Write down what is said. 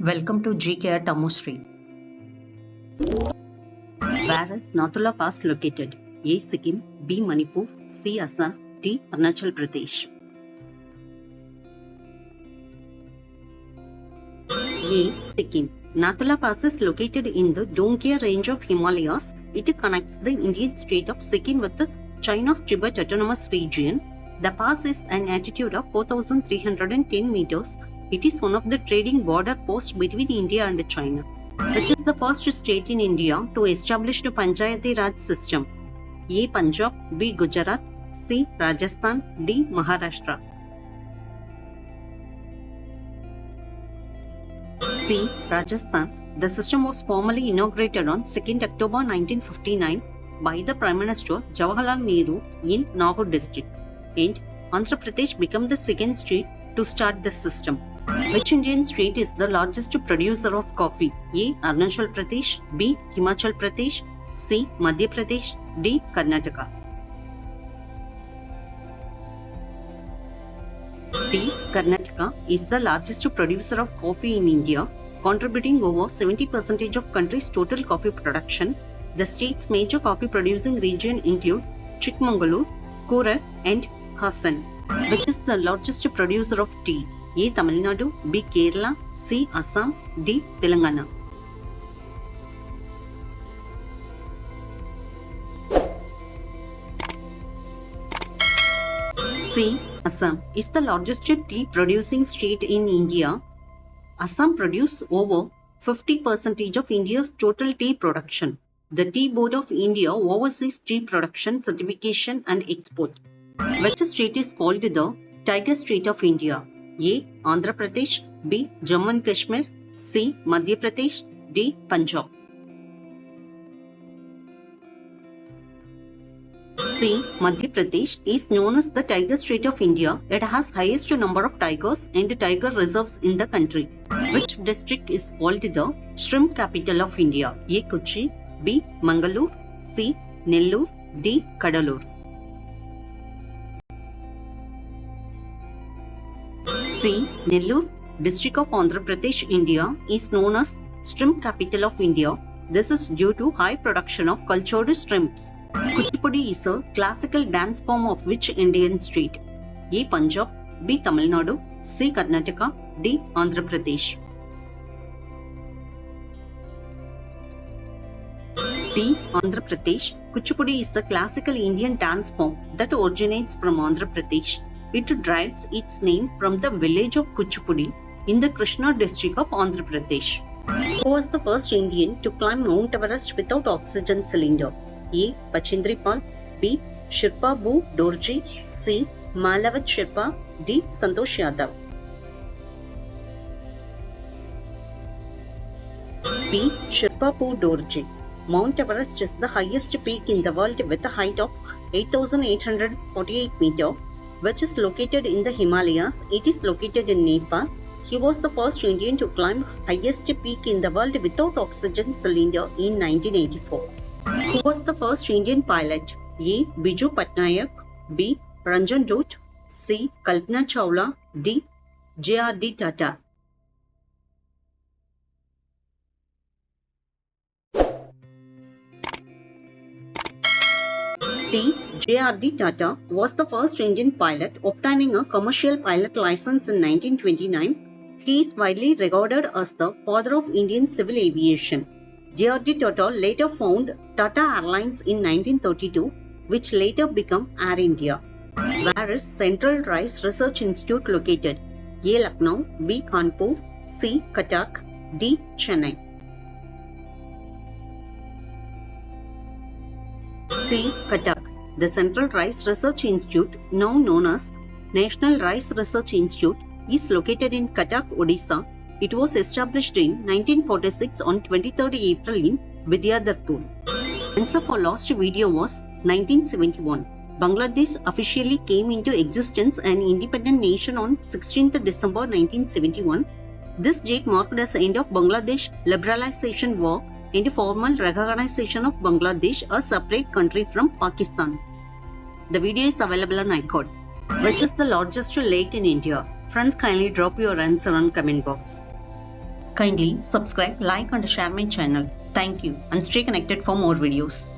Welcome to GKR Tamosri. Where is Nathula Pass located? A. Sikkim, B. Manipur, C. Assam, D. Arunachal Pradesh. A. Sikkim. Nathula Pass is located in the Dongye range of Himalayas. It connects the Indian state of Sikkim with the China's Tibet Autonomous Region. The pass is an altitude of 4,310 meters. It is one of the trading border posts between India and China, which is the first state in India to establish the Panchayati Raj system. A. Punjab, B. Gujarat, C. Rajasthan, D. Maharashtra. C. Rajasthan. The system was formally inaugurated on 2nd October 1959 by the Prime Minister Jawaharlal Nehru in Nagaur district, and Andhra Pradesh became the second state to start the system. Which Indian state is the largest producer of coffee? A. Arunachal Pradesh, B. Himachal Pradesh, C. Madhya Pradesh, D. Karnataka. D. Karnataka is the largest producer of coffee in India, contributing over 70% of country's total coffee production. The state's major coffee producing region include Chikmagalur, Korat, and Hassan. Which is the largest producer of tea? A. Tamil Nadu, B. Kerala, C. Assam, D. Telangana. C. Assam is the largest tea producing state in India. Assam produces over 50% of India's total tea production. The Tea Board of India oversees tea production, certification, and export. Which state is called the Tiger State of India? A. Andhra Pradesh, B. Jammu and Kashmir, C. Madhya Pradesh, D. Punjab. C. Madhya Pradesh is known as the Tiger State of India. It has highest number of tigers and tiger reserves in the country. Which district is called the Shrimp Capital of India? A. Kochi, B. Mangalore, C. Nellore, D. Kadalur. C. Nellore, district of Andhra Pradesh, India, is known as Shrimp Capital of India. This is due to high production of cultured shrimps. Kuchipudi is a classical dance form of which Indian state? A. Punjab, B. Tamil Nadu, C. Karnataka, D. Andhra Pradesh. D. Andhra Pradesh. Kuchipudi is the classical Indian dance form that originates from Andhra Pradesh. It derives its name from the village of Kuchipudi in the Krishna district of Andhra Pradesh. Who was the first Indian to climb Mount Everest without oxygen cylinder? A. Bachindri Pal, B. Shirpa Bu Dorji, C. Malavat Sherpa, D. Santosh Yadav. B. Shirpa Bu Dorji. Mount Everest is the highest peak in the world with a height of 8,848 meters, which is located in the Himalayas. It is located in Nepal. He was the first Indian to climb highest peak in the world without oxygen cylinder in 1984. Who was the first Indian pilot? A. Biju Patnaik, B. Ranjan Doot, C. Kalpana Chawla, D. J.R.D. Tata. D. J.R.D. Tata was the first Indian pilot, obtaining a commercial pilot license in 1929. He is widely regarded as the father of Indian civil aviation. J.R.D. Tata later founded Tata Airlines in 1932, which later became Air India. Where is Central Rice Research Institute located? A. Lucknow, B. Kanpur, C. Cuttack, D. Chennai. C. Cuttack. The Central Rice Research Institute, now known as National Rice Research Institute, is located in Cuttack, Odisha. It was established in 1946 on 23rd April in Vidyadharpur. Answer for last video was 1971. Bangladesh officially came into existence an independent nation on 16th December 1971. This date marked as the end of Bangladesh liberalization war and formal recognition of Bangladesh a separate country from Pakistan. The video is available on iCode. Which is the largest lake in India? Friends, kindly drop your answer on comment box. Kindly subscribe, like and share my channel. Thank you and stay connected for more videos.